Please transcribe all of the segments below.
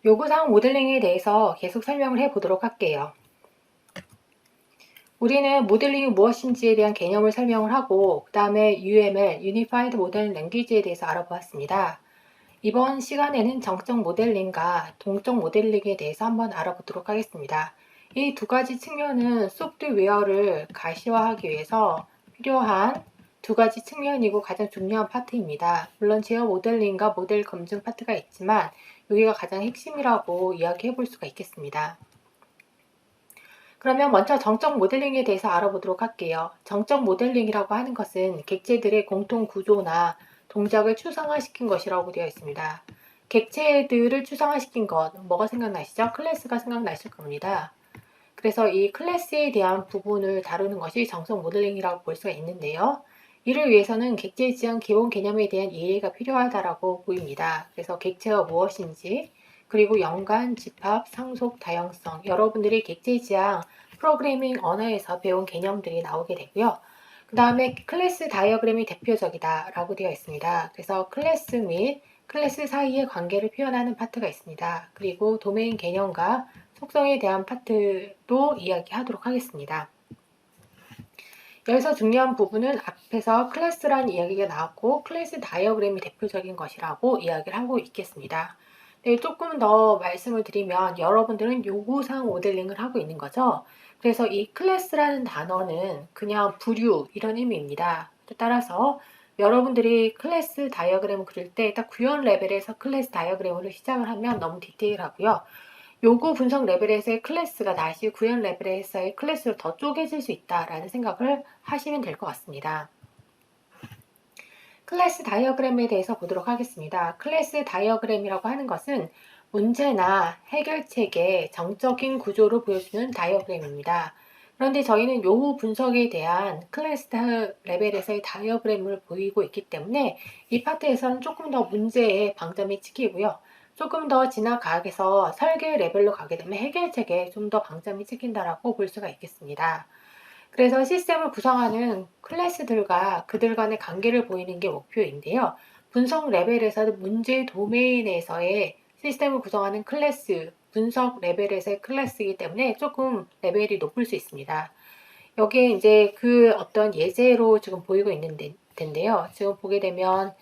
요구사항 모델링에 대해서 계속 설명을 해보도록 할게요. 우리는 모델링이 무엇인지에 대한 개념을 설명을 하고 그 다음에 UML, Unified Modeling Language에 대해서 알아보았습니다. 이번 시간에는 정적 모델링과 동적 모델링에 대해서 한번 알아보도록 하겠습니다. 이 두 가지 측면은 소프트웨어를 가시화하기 위해서 필요한 두 가지 측면이고 가장 중요한 파트입니다. 물론 제어 모델링과 모델 검증 파트가 있지만 여기가 가장 핵심이라고 이야기해 볼 수가 있겠습니다. 그러면 먼저 정적 모델링에 대해서 알아보도록 할게요. 정적 모델링이라고 하는 것은 객체들의 공통 구조나 동작을 추상화시킨 것이라고 되어 있습니다. 객체들을 추상화시킨 것, 뭐가 생각나시죠? 클래스가 생각나실 겁니다. 그래서 이 클래스에 대한 부분을 다루는 것이 정적 모델링이라고 볼 수가 있는데요. 이를 위해서는 객체에 대한 기본 개념에 대한 이해가 필요하다고 보입니다. 그래서 객체가 무엇인지, 그리고 연관, 집합, 상속, 다양성, 여러분들이 객체 지향 프로그래밍 언어에서 배운 개념들이 나오게 되고요. 그 다음에 클래스 다이어그램이 대표적이다 라고 되어 있습니다. 그래서 클래스 및 클래스 사이의 관계를 표현하는 파트가 있습니다. 그리고 도메인 개념과 속성에 대한 파트도 이야기하도록 하겠습니다. 여기서 중요한 부분은 앞에서 클래스란 이야기가 나왔고 클래스 다이어그램이 대표적인 것이라고 이야기를 하고 있겠습니다. 네, 조금 더 말씀을 드리면 여러분들은 요구사항 모델링을 하고 있는 거죠. 그래서 이 클래스라는 단어는 그냥 부류 이런 의미입니다. 따라서 여러분들이 클래스 다이어그램을 그릴 때 딱 구현 레벨에서 클래스 다이어그램으로 시작을 하면 너무 디테일하고요. 요구 분석 레벨에서의 클래스가 다시 구현 레벨에서의 클래스로 더 쪼개질 수 있다라는 생각을 하시면 될 것 같습니다. 클래스 다이어그램에 대해서 보도록 하겠습니다. 클래스 다이어그램이라고 하는 것은 문제나 해결책의 정적인 구조를 보여주는 다이어그램입니다. 그런데 저희는 요구 분석에 대한 클래스 레벨에서의 다이어그램을 보이고 있기 때문에 이 파트에서는 조금 더 문제에 방점이 찍히고요. 조금 더 지나가서 설계 레벨로 가게 되면 해결책에 좀 더 방점이 찍힌다라고 볼 수가 있겠습니다. 그래서 시스템을 구성하는 클래스들과 그들 간의 관계를 보이는 게 목표인데요. 분석 레벨에서는 문제 도메인에서의 시스템을 구성하는 클래스, 분석 레벨에서의 클래스이기 때문에 조금 레벨이 높을 수 있습니다. 여기에 이제 그 어떤 예제로 지금 보이고 있는 데인데요. 지금 보게 되면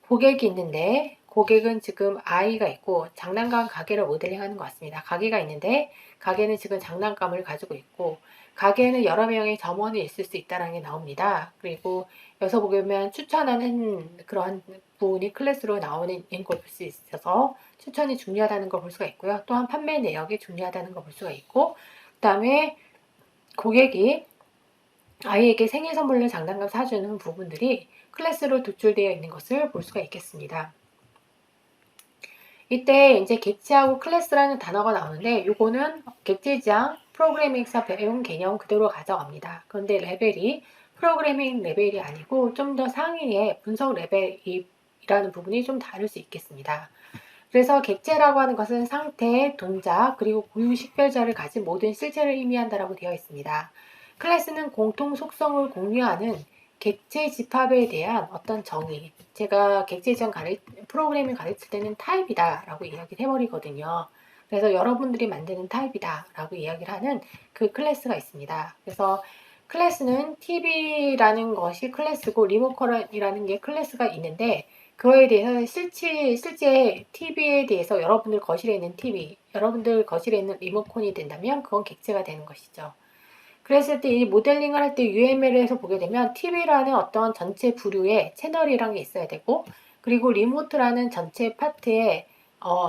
고객이 있는데 고객은 지금 아이가 있고 장난감 가게를 모델링하는 것 같습니다. 가게가 있는데 가게는 지금 장난감을 가지고 있고 가게에는 여러 명의 점원이 있을 수 있다는 게 나옵니다. 그리고 여기서 보면 추천하는 그런 부분이 클래스로 나오는 걸 볼 수 있어서 추천이 중요하다는 걸 볼 수가 있고요. 또한 판매 내역이 중요하다는 걸 볼 수가 있고 그 다음에 고객이 아이에게 생일 선물로 장난감 사주는 부분들이 클래스로 도출되어 있는 것을 볼 수가 있겠습니다. 이때 이제 객체하고 클래스라는 단어가 나오는데 이거는 객체 지향 프로그래밍에서 배운 개념 그대로 가져갑니다. 그런데 레벨이 프로그래밍 레벨이 아니고 좀 더 상위의 분석 레벨이라는 부분이 좀 다를 수 있겠습니다. 그래서 객체라고 하는 것은 상태, 동작, 그리고 고유 식별자를 가진 모든 실체를 의미한다라고 되어 있습니다. 클래스는 공통 속성을 공유하는 객체 집합에 대한 어떤 정의, 제가 객체 지향 프로그래밍 가르칠 때는 타입이다 라고 이야기를 해버리거든요. 그래서 여러분들이 만드는 타입이다 라고 이야기를 하는 그 클래스가 있습니다. 그래서 클래스는 TV라는 것이 클래스고 리모컨이라는 게 클래스가 있는데 그거에 대해서 실제 TV에 대해서 여러분들 거실에 있는 TV, 여러분들 거실에 있는 리모컨이 된다면 그건 객체가 되는 것이죠. 그랬을 때 이 모델링을 할 때 UML에서 보게 되면 TV라는 어떤 전체 부류의 채널이란 게 있어야 되고 그리고 리모트라는 전체 파트에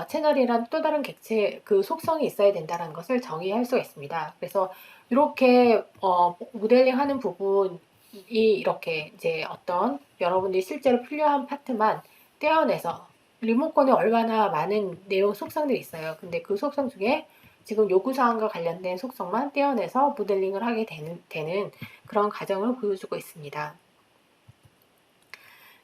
채널이란 또 다른 객체 그 속성이 있어야 된다는 것을 정의할 수가 있습니다. 그래서 이렇게 모델링 하는 부분이 이렇게 이제 어떤 여러분들이 실제로 필요한 파트만 떼어내서 리모컨에 얼마나 많은 내용 속성들이 있어요. 근데 그 속성 중에 지금 요구사항과 관련된 속성만 떼어내서 모델링을 하게 되는 그런 과정을 보여주고 있습니다.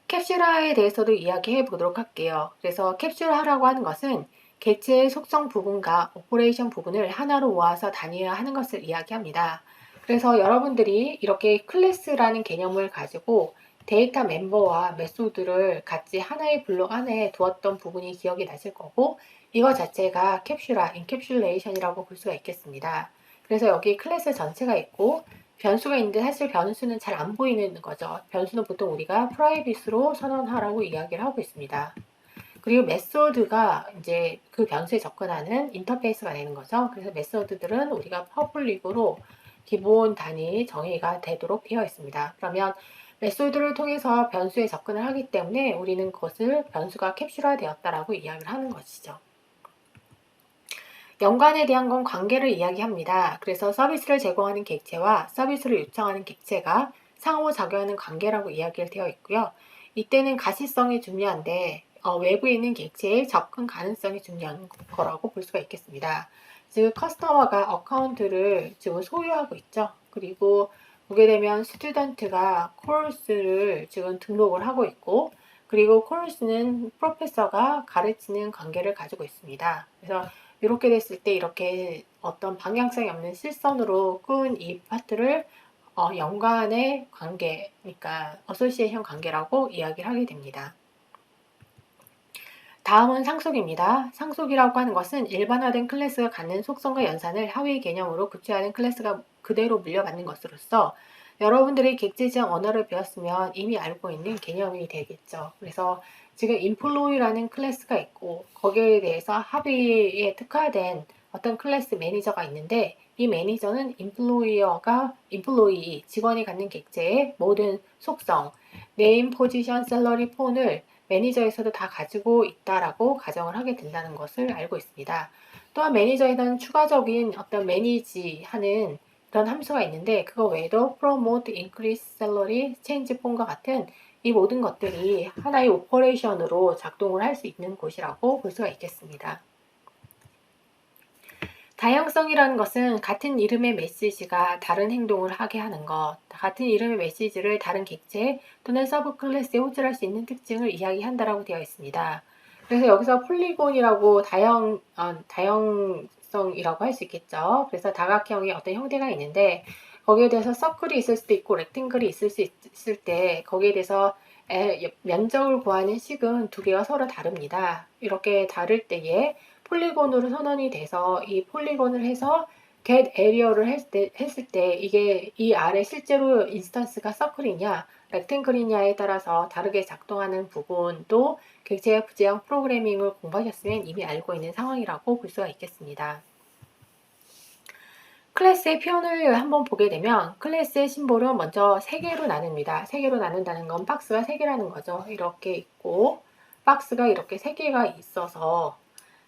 캡슐화에 대해서도 이야기해 보도록 할게요. 그래서 캡슐화라고 하는 것은 객체의 속성 부분과 오퍼레이션 부분을 하나로 모아서 단위화하는 것을 이야기합니다. 그래서 여러분들이 이렇게 클래스라는 개념을 가지고 데이터 멤버와 메소드를 같이 하나의 블록 안에 두었던 부분이 기억이 나실 거고, 이거 자체가 캡슐화, 인캡슐레이션이라고 볼 수가 있겠습니다. 그래서 여기 클래스 전체가 있고 변수가 있는데 사실 변수는 잘 안 보이는 거죠. 변수는 보통 우리가 프라이빗으로 선언하라고 이야기를 하고 있습니다. 그리고 메소드가 이제 그 변수에 접근하는 인터페이스가 되는 거죠. 그래서 메소드들은 우리가 퍼블릭으로 기본 단위 정의가 되도록 되어 있습니다. 그러면 메소드를 통해서 변수에 접근을 하기 때문에 우리는 그것을 변수가 캡슐화 되었다라고 이야기를 하는 것이죠. 연관에 대한 건 관계를 이야기합니다. 그래서 서비스를 제공하는 객체와 서비스를 요청하는 객체가 상호작용하는 관계라고 이야기를 되어 있고요. 이때는 가시성이 중요한데 외부에 있는 객체의 접근 가능성이 중요한 거라고 볼 수가 있겠습니다. 즉 커스터머가 어카운트를 지금 소유하고 있죠. 그리고 보게 되면 스튜던트가 코र्스를 지금 등록을 하고 있고, 그리고 코र्스는 프로페서가 가르치는 관계를 가지고 있습니다. 그래서 이렇게 됐을 때 이렇게 어떤 방향성이 없는 실선으로 끈 이 파트를 연관의 관계, 그러니까 어소시에이션 관계라고 이야기를 하게 됩니다. 다음은 상속입니다. 상속이라고 하는 것은 일반화된 클래스가 갖는 속성과 연산을 하위 개념으로 구체화된 클래스가 그대로 물려받는 것으로서 여러분들이 객지지형 언어를 배웠으면 이미 알고 있는 개념이 되겠죠. 그래서 지금 employee라는 클래스가 있고 거기에 대해서 합의에 특화된 어떤 클래스 매니저가 있는데 이 매니저는 employee, 직원이 갖는 객체의 모든 속성, 네임, 포지션, 셀러리, 폰을 매니저에서도 다 가지고 있다라고 가정을 하게 된다는 것을 알고 있습니다. 또한 매니저에는 추가적인 어떤 매니지하는 그런 함수가 있는데 그거 외에도 promote, increase salary, change 폰과 같은 이 모든 것들이 하나의 오퍼레이션으로 작동을 할 수 있는 곳이라고 볼 수가 있겠습니다. 다양성이라는 것은 같은 이름의 메시지가 다른 행동을 하게 하는 것, 같은 이름의 메시지를 다른 객체 또는 서브 클래스에 호출할 수 있는 특징을 이야기한다라고 되어 있습니다. 그래서 여기서 폴리곤이라고 다양성이라고 할 수 있겠죠. 그래서 다각형의 어떤 형태가 있는데 거기에 대해서 서클이 있을 수도 있고 렉탱글이 있을 수 있을 때 거기에 대해서 면적을 구하는 식은 두 개가 서로 다릅니다. 이렇게 다를 때에 폴리곤으로 선언이 돼서 이 폴리곤을 해서 get area를 했을 때 이게 이 아래 실제로 인스턴스가 서클이냐 렉탱글이냐에 따라서 다르게 작동하는 부분도 객체의 부재형 프로그래밍을 공부하셨으면 이미 알고 있는 상황이라고 볼 수가 있겠습니다. 클래스의 표현을 한번 보게 되면 클래스의 심볼은 먼저 3개로 나눕니다. 3개로 나눈다는 건 박스가 3개라는 거죠. 이렇게 있고 박스가 이렇게 3개가 있어서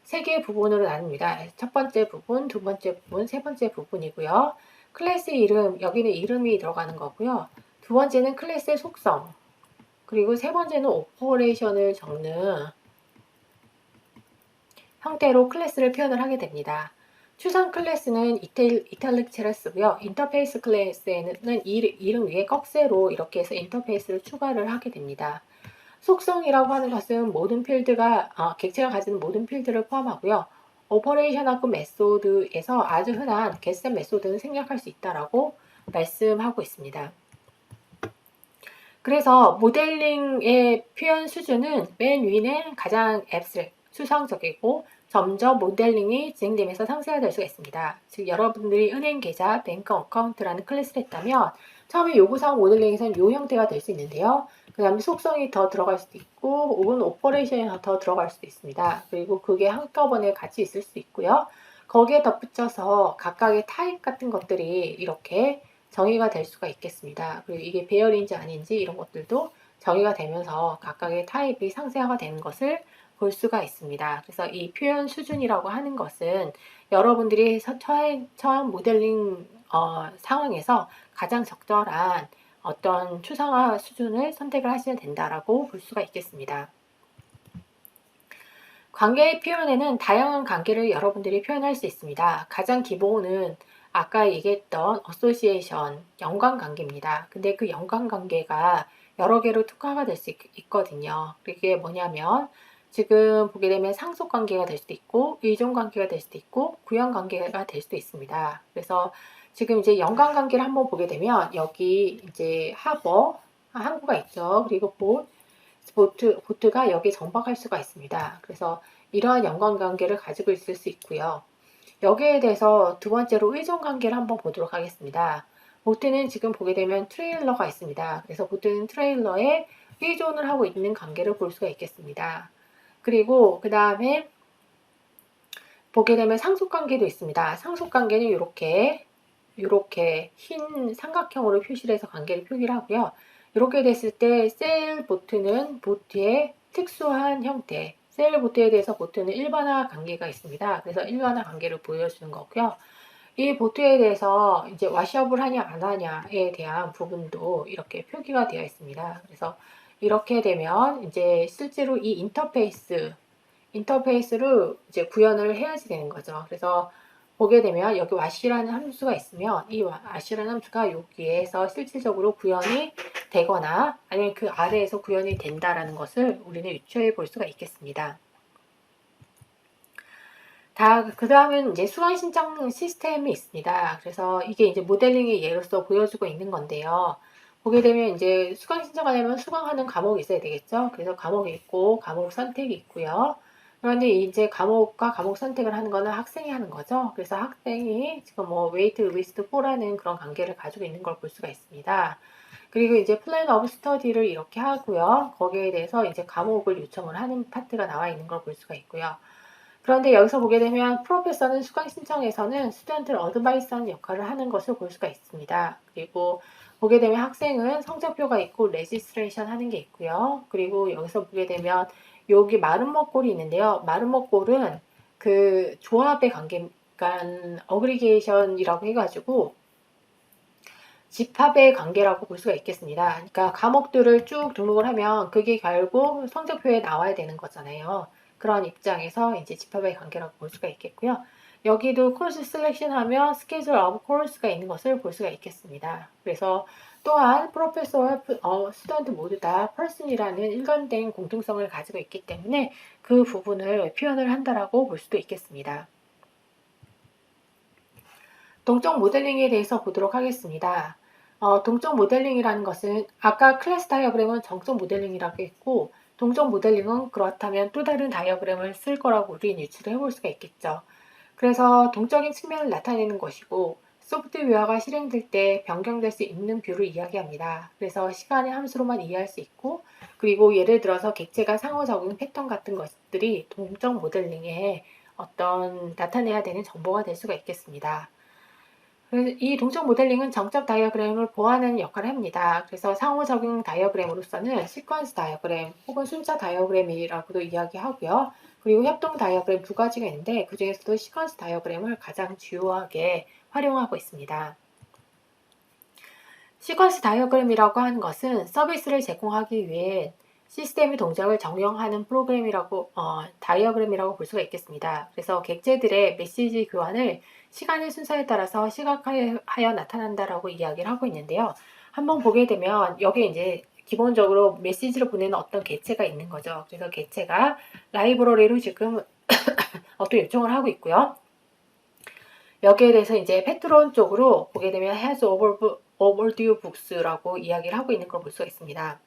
3개의 부분으로 나눕니다. 첫 번째 부분, 두 번째 부분, 세 번째 부분이고요. 클래스 이름, 여기는 이름이 들어가는 거고요. 두 번째는 클래스의 속성, 그리고 세 번째는 오퍼레이션을 적는 형태로 클래스를 표현을 하게 됩니다. 추상 클래스는 이탈릭체를 쓰고요. 인터페이스 클래스에는 이름 위에 꺽쇠로 이렇게 해서 인터페이스를 추가를 하게 됩니다. 속성이라고 하는 것은 모든 필드가 객체가 가지는 모든 필드를 포함하고요. 오퍼레이션하고 메소드에서 아주 흔한 겟셋 메소드는 생략할 수 있다라고 말씀하고 있습니다. 그래서 모델링의 표현 수준은 맨 위는 가장 앱스트랙, 추상적이고 점점 모델링이 진행되면서 상세화될 수가 있습니다. 즉 여러분들이 은행 계좌, 뱅크 어카운트라는 클래스를 했다면 처음에 요구사항 모델링에서는 이 형태가 될 수 있는데요. 그 다음에 속성이 더 들어갈 수도 있고 혹은 오퍼레이션이 더 들어갈 수도 있습니다. 그리고 그게 한꺼번에 같이 있을 수도 있고요. 거기에 덧붙여서 각각의 타입 같은 것들이 이렇게 정의가 될 수가 있겠습니다. 그리고 이게 배열인지 아닌지 이런 것들도 정의가 되면서 각각의 타입이 상세화가 되는 것을 볼 수가 있습니다. 그래서 이 표현 수준이라고 하는 것은 여러분들이 처한 모델링 상황에서 가장 적절한 어떤 추상화 수준을 선택을 하시면 된다라고 볼 수가 있겠습니다. 관계의 표현에는 다양한 관계를 여러분들이 표현할 수 있습니다. 가장 기본은 아까 얘기했던 어소시에이션, 연관관계입니다. 근데 그 연관관계가 여러 개로 특화가 될 수 있거든요. 그게 뭐냐면 지금 보게 되면 상속관계가 될 수도 있고 의존관계가 될 수도 있고 구현관계가 될 수도 있습니다. 그래서 지금 이제 연관관계를 한번 보게 되면 여기 이제 하버, 항구가 있죠. 그리고 보트가 여기에 정박할 수가 있습니다. 그래서 이러한 연관관계를 가지고 있을 수 있고요. 여기에 대해서 두 번째로 의존 관계를 한번 보도록 하겠습니다. 보트는 지금 보게 되면 트레일러가 있습니다. 그래서 보트는 트레일러에 의존을 하고 있는 관계를 볼 수가 있겠습니다. 그리고 그 다음에 보게 되면 상속관계도 있습니다. 상속관계는 이렇게 흰 삼각형으로 표시를 해서 관계를 표기를 하고요. 이렇게 됐을 때 세일보트는 보트의 특수한 형태, 세일보트에 대해서 보트는 일반화 관계가 있습니다. 그래서 일반화 관계를 보여주는 거고요. 이 보트에 대해서 이제 와시업을 하냐 안 하냐에 대한 부분도 이렇게 표기가 되어 있습니다. 그래서 이렇게 되면 이제 실제로 이 인터페이스를 이제 구현을 해야지 되는 거죠. 그래서 보게 되면 여기 와시라는 함수가 있으면 이 와시라는 함수가 여기에서 실질적으로 구현이 되거나 아니면 그 아래에서 구현이 된다라는 것을 우리는 유추해 볼 수가 있겠습니다. 그 다음은 이제 수강 신청 시스템이 있습니다. 그래서 이게 이제 모델링의 예로서 보여주고 있는 건데요. 보게 되면 이제 수강 신청하려면 수강하는 과목이 있어야 되겠죠. 그래서 과목이 있고 과목 선택이 있고요. 그런데 이제 과목과 과목 선택을 하는 거는 학생이 하는 거죠. 그래서 학생이 지금 뭐 웨이트 리스트 4라는 그런 관계를 가지고 있는 걸 볼 수가 있습니다. 그리고 이제 플랜 오브 스터디를 이렇게 하고요. 거기에 대해서 이제 과목을 요청을 하는 파트가 나와 있는 걸 볼 수가 있고요. 그런데 여기서 보게 되면 프로페서는 수강 신청에서는 스튜던트 어드바이서는 역할을 하는 것을 볼 수가 있습니다. 그리고 보게 되면 학생은 성적표가 있고 레지스트레이션 하는 게 있고요. 그리고 여기서 보게 되면 여기 마름모꼴이 있는데요. 마름모꼴은 그 조합의 관계, 그러니까 어그리게이션이라고 해가지고 집합의 관계라고 볼 수가 있겠습니다. 그러니까 과목들을 쭉 등록을 하면 그게 결국 성적표에 나와야 되는 거잖아요. 그런 입장에서 이제 집합의 관계라고 볼 수가 있겠고요. 여기도 코र्스 셀렉션 하면 스케줄 오브 코र्스가 있는 것을 볼 수가 있겠습니다. 그래서 또한 프로페서와 스튜던트 모두 다 person이라는 일관된 공통성을 가지고 있기 때문에 그 부분을 표현을 한다라고 볼 수도 있겠습니다. 동적 모델링에 대해서 보도록 하겠습니다. 동적 모델링이라는 것은 아까 클래스 다이어그램은 정적 모델링이라고 했고 동적 모델링은 그렇다면 또 다른 다이어그램을 쓸 거라고 우리는 유추를 해볼 수가 있겠죠. 그래서 동적인 측면을 나타내는 것이고 소프트웨어가 실행될 때 변경될 수 있는 뷰를 이야기합니다. 그래서 시간의 함수로만 이해할 수 있고 그리고 예를 들어서 객체가 상호작용 패턴 같은 것들이 동적 모델링에 어떤 나타내야 되는 정보가 될 수가 있겠습니다. 이 동적 모델링은 정적 다이어그램을 보완하는 역할을 합니다. 그래서 상호작용 다이어그램으로서는 시퀀스 다이어그램 혹은 숫자 다이어그램이라고도 이야기하고요. 그리고 협동 다이어그램 두 가지가 있는데 그 중에서도 시퀀스 다이어그램을 가장 주요하게 활용하고 있습니다. 시퀀스 다이어그램이라고 하는 것은 서비스를 제공하기 위해 시스템의 동작을 정령하는 다이어그램이라고 볼 수가 있겠습니다. 그래서 객체들의 메시지 교환을 시간의 순서에 따라서 시각화하여 나타난다라고 이야기를 하고 있는데요. 한번 보게 되면 여기에 이제 기본적으로 메시지를 보내는 어떤 객체가 있는 거죠. 그래서 객체가 라이브러리로 지금 어떤 요청을 하고 있고요. 여기에 대해서 이제 패트론 쪽으로 보게 되면 has overdue books라고 이야기를 하고 있는 걸 볼 수가 있습니다.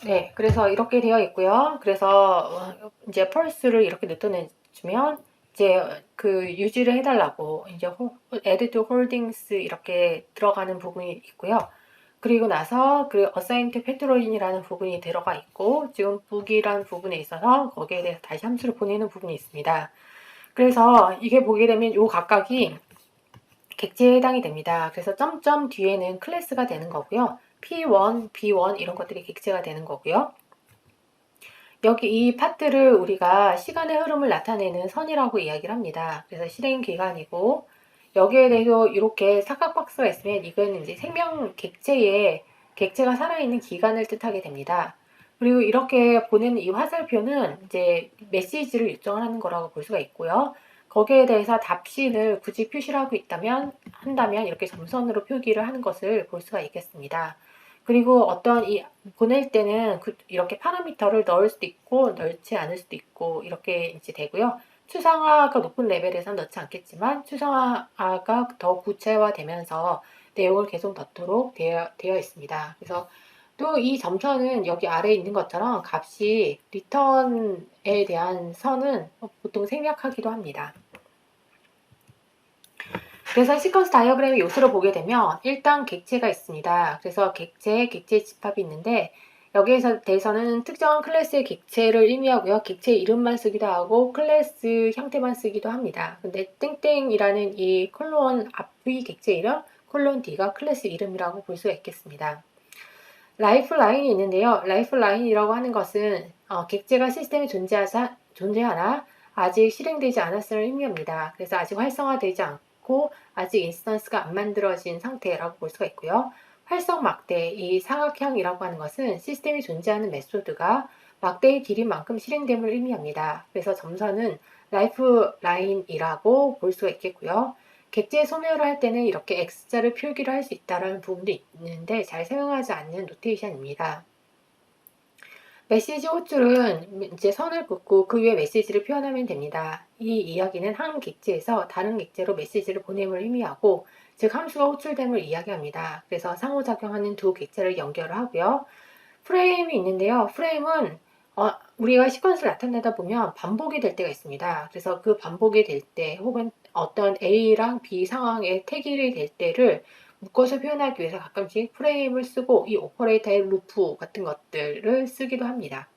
네, 그래서 이렇게 되어 있고요. 그래서 이제 펄스를 이렇게 넣어주면 이제 그 유지를 해달라고 이제 add to holdings 이렇게 들어가는 부분이 있고요. 그리고 나서 그 assign to patron이라는 부분이 들어가 있고 지금 book이라는 부분에 있어서 거기에 대해서 다시 함수를 보내는 부분이 있습니다. 그래서 이게 보게 되면 요 각각이 객체에 해당이 됩니다. 그래서 점점 뒤에는 클래스가 되는 거고요. P1, B1 이런 것들이 객체가 되는 거고요. 여기 이 파트를 우리가 시간의 흐름을 나타내는 선이라고 이야기를 합니다. 그래서 실행 기간이고 여기에 대해서 이렇게 삼각박스가 있으면 이건 이제 객체가 살아있는 기간을 뜻하게 됩니다. 그리고 이렇게 보내는 이 화살표는 이제 메시지를 요청을 하는 거라고 볼 수가 있고요. 거기에 대해서 답신을 굳이 표시를 하고 한다면 이렇게 점선으로 표기를 하는 것을 볼 수가 있겠습니다. 그리고 보낼 때는 이렇게 파라미터를 넣을 수도 있고 넣지 않을 수도 있고 이렇게 이제 되고요. 추상화가 높은 레벨에서는 넣지 않겠지만 추상화가 더 구체화되면서 내용을 계속 넣도록 되어 있습니다. 그래서 또 이 점선은 여기 아래에 있는 것처럼 값이 리턴에 대한 선은 보통 생략하기도 합니다. 그래서 시퀀스 다이어그램의 요소를 보게 되면 일단 객체가 있습니다. 그래서 객체 집합이 있는데 여기에서 대해서는 특정한 클래스의 객체를 의미하고요. 객체 이름만 쓰기도 하고 클래스 형태만 쓰기도 합니다. 근데 땡땡이라는 이 콜론 앞의 객체 이름, 콜론 D가 클래스 이름이라고 볼 수가 있겠습니다. 라이프 라인이 있는데요. 라이프 라인이라고 하는 것은 객체가 시스템에 존재하나 아직 실행되지 않았음을 의미합니다. 그래서 아직 활성화되지 않고 아직 인스턴스가 안 만들어진 상태라고 볼 수가 있고요. 활성 막대, 이 사각형이라고 하는 것은 시스템이 존재하는 메소드가 막대의 길이만큼 실행됨을 의미합니다. 그래서 점선은 라이프 라인이라고 볼 수가 있겠고요. 객체 소멸을 할 때는 이렇게 X자를 표기를 할 수 있다는 부분도 있는데 잘 사용하지 않는 노테이션입니다. 메시지 호출은 이제 선을 긋고 그 위에 메시지를 표현하면 됩니다. 이 이야기는 한 객체에서 다른 객체로 메시지를 보냄을 의미하고 즉 함수가 호출됨을 이야기합니다. 그래서 상호작용하는 두 객체를 연결을 하고요. 프레임이 있는데요. 프레임은 우리가 시퀀스를 나타내다 보면 반복이 될 때가 있습니다. 그래서 그 반복이 될 때 혹은 어떤 A랑 B 상황에 태길이 될 때를 묶어서 표현하기 위해서 가끔씩 프레임을 쓰고 이 오퍼레이터의 루프 같은 것들을 쓰기도 합니다.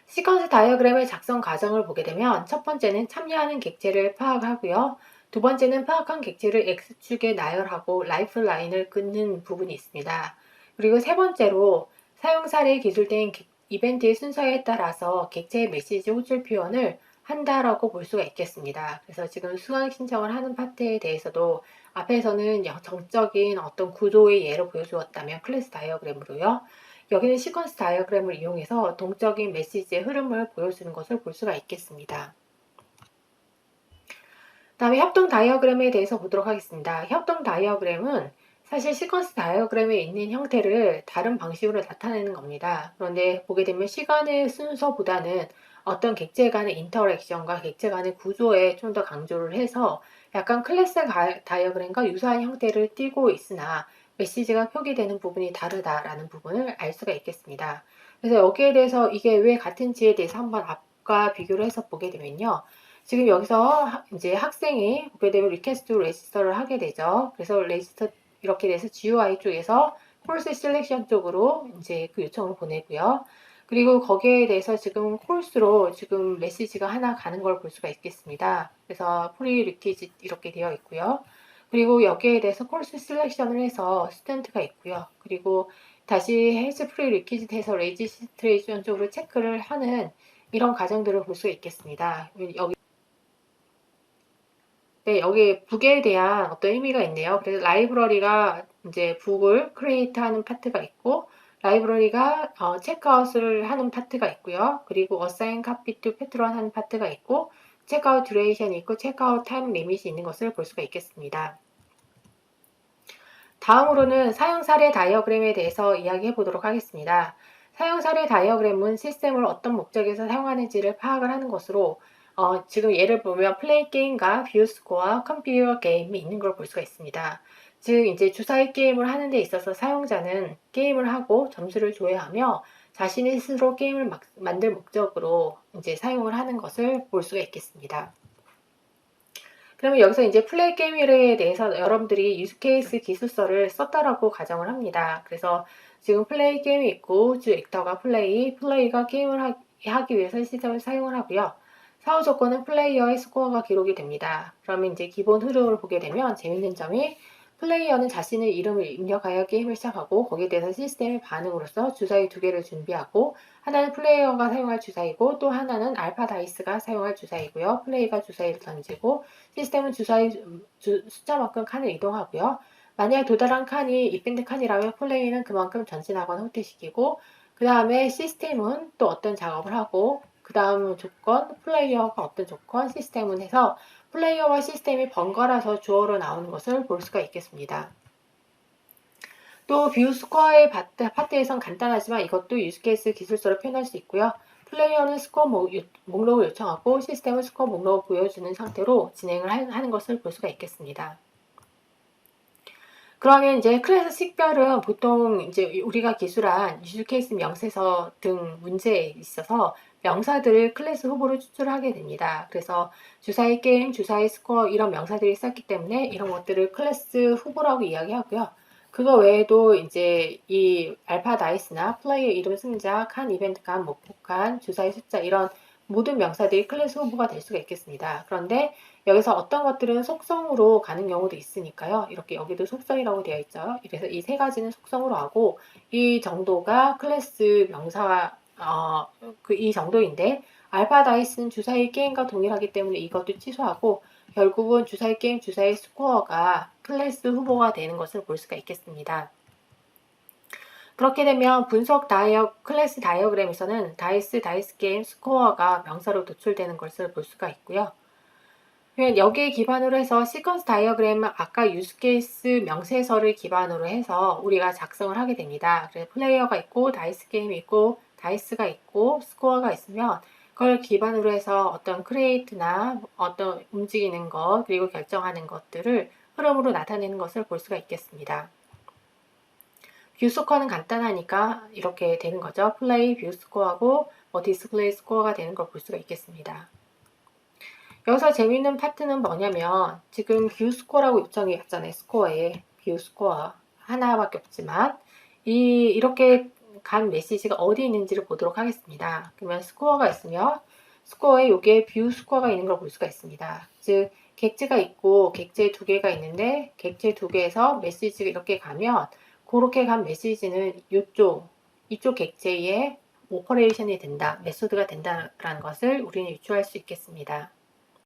시퀀스 다이어그램의 작성 과정을 보게 되면 첫 번째는 참여하는 객체를 파악하고요. 두 번째는 파악한 객체를 X축에 나열하고 라이프 라인을 끊는 부분이 있습니다. 그리고 세 번째로 사용 사례에 기술된 이벤트의 순서에 따라서 객체의 메시지 호출 표현을 한다라고 볼 수가 있겠습니다. 그래서 지금 수강 신청을 하는 파트에 대해서도 앞에서는 정적인 어떤 구조의 예로 보여주었다면 클래스 다이어그램으로요. 여기는 시퀀스 다이어그램을 이용해서 동적인 메시지의 흐름을 보여주는 것을 볼 수가 있겠습니다. 다음에 협동 다이어그램에 대해서 보도록 하겠습니다. 협동 다이어그램은 사실 시퀀스 다이어그램에 있는 형태를 다른 방식으로 나타내는 겁니다. 그런데 보게 되면 시간의 순서보다는 어떤 객체 간의 인터랙션과 객체 간의 구조에 좀 더 강조를 해서 약간 클래스 다이어그램과 유사한 형태를 띠고 있으나 메시지가 표기되는 부분이 다르다라는 부분을 알 수가 있겠습니다. 그래서 여기에 대해서 이게 왜 같은지에 대해서 한번 앞과 비교를 해서 보게 되면요. 지금 여기서 이제 학생이 보게 되면 리퀘스트 레지스터를 하게 되죠. 그래서 레지스터 이렇게 돼서 GUI 쪽에서 콜스 셀렉션 쪽으로 이제 그 요청을 보내고요. 그리고 거기에 대해서 지금 콜스로 지금 메시지가 하나 가는 걸 볼 수가 있겠습니다. 그래서 프리 리퀴짓 이렇게 되어 있고요. 그리고 여기에 대해서 콜스 셀렉션을 해서 스탠트가 있고요. 그리고 다시 헬스 프리 리퀴짓 해서 레지스트레이션 쪽으로 체크를 하는 이런 과정들을 볼 수가 있겠습니다. 여기 북에 대한 어떤 의미가 있네요. 그래서 라이브러리가 이제 북을 크리에이트 하는 파트가 있고, 라이브러리가 체크아웃을 하는 파트가 있고요. 그리고 assign copy to patron 하는 파트가 있고, 체크아웃 듀레이션이 있고, 체크아웃 타임 리밋이 있는 것을 볼 수가 있겠습니다. 다음으로는 사용 사례 다이어그램에 대해서 이야기해 보도록 하겠습니다. 사용 사례 다이어그램은 시스템을 어떤 목적에서 사용하는지를 파악을 하는 것으로 지금 예를 보면 플레이 게임과 뷰 스코어, 컴퓨터 게임이 있는 걸 볼 수가 있습니다. 즉 이제 주사위 게임을 하는 데 있어서 사용자는 게임을 하고 점수를 조회하며 자신이 스스로 게임을 만들 목적으로 이제 사용을 하는 것을 볼 수가 있겠습니다. 그러면 여기서 이제 플레이 게임에 대해서 여러분들이 유즈케이스 기술서를 썼다라고 가정을 합니다. 그래서 지금 플레이 게임이 있고 주 액터가 플레이가 게임을 하기 위해서 시스템을 사용을 하고요. 사후 조건은 플레이어의 스코어가 기록이 됩니다. 그러면 이제 기본 흐름을 보게 되면 재밌는 점이 플레이어는 자신의 이름을 입력하여 게임을 시작하고 거기에 대해서 시스템의 반응으로서 주사위 2개를 준비하고 하나는 플레이어가 사용할 주사위고 또 하나는 알파 다이스가 사용할 주사위고요. 플레이가 주사위를 던지고 시스템은 주사위 숫자만큼 칸을 이동하고요. 만약 도달한 칸이 이벤트 칸이라면 플레이는 그만큼 전진하거나 후퇴시키고 그 다음에 시스템은 또 어떤 작업을 하고 그 다음 조건, 플레이어가 어떤 조건, 시스템은 해서 플레이어와 시스템이 번갈아서 주어로 나오는 것을 볼 수가 있겠습니다. 또 뷰 스코어의 파트에선 간단하지만 이것도 유즈케이스 기술서로 표현할 수 있고요. 플레이어는 스코어 목록을 요청하고 시스템은 스코어 목록을 보여주는 상태로 진행을 하는 것을 볼 수가 있겠습니다. 그러면 이제 클래스 식별은 보통 이제 우리가 기술한 유즈 케이스 명세서 등 문제에 있어서 명사들을 클래스 후보로 추출하게 됩니다. 그래서 주사위 게임, 주사위 스코어 이런 명사들이 있었기 때문에 이런 것들을 클래스 후보라고 이야기하고요. 그거 외에도 이제 이 알파 다이스나 플레이어 이름 승자, 칸 이벤트 칸, 목표 칸, 주사위 숫자 이런 모든 명사들이 클래스 후보가 될 수가 있겠습니다. 그런데 여기서 어떤 것들은 속성으로 가는 경우도 있으니까요. 이렇게 여기도 속성이라고 되어 있죠. 그래서 이 세 가지는 속성으로 하고 이 정도가 클래스 명사 이 정도인데 알파 다이스는 주사위 게임과 동일하기 때문에 이것도 취소하고 결국은 주사위 게임, 주사위 스코어가 클래스 후보가 되는 것을 볼 수가 있겠습니다. 그렇게 되면 클래스 다이어그램에서는 다이스, 다이스 게임, 스코어가 명사로 도출되는 것을 볼 수가 있고요. 여기에 기반으로 해서 시퀀스 다이어그램은 아까 유즈케이스 명세서를 기반으로 해서 우리가 작성을 하게 됩니다. 그래서 플레이어가 있고 다이스 게임이 있고 다이스가 있고 스코어가 있으면 그걸 기반으로 해서 어떤 크리에이트나 어떤 움직이는 것 그리고 결정하는 것들을 흐름으로 나타내는 것을 볼 수가 있겠습니다. 뷰 스코어는 간단하니까 이렇게 되는 거죠. 플레이 뷰 스코어하고 디스플레이 스코어가 되는 걸 볼 수가 있겠습니다. 여기서 재밌는 파트는 뭐냐면 지금 뷰 스코어라고 요청이 왔잖아요. 스코어에 뷰 스코어 하나밖에 없지만 이렇게 간 메시지가 어디 있는지를 보도록 하겠습니다. 그러면 스코어가 있으면 스코어에 여기에 뷰 스코어가 있는 걸 볼 수가 있습니다. 즉 객체가 있고 객체 두 개가 있는데 객체 두 개에서 메시지가 이렇게 가면 그렇게 간 메시지는 이쪽 객체에 오퍼레이션이 된다, 메소드가 된다라는 것을 우리는 유추할 수 있겠습니다.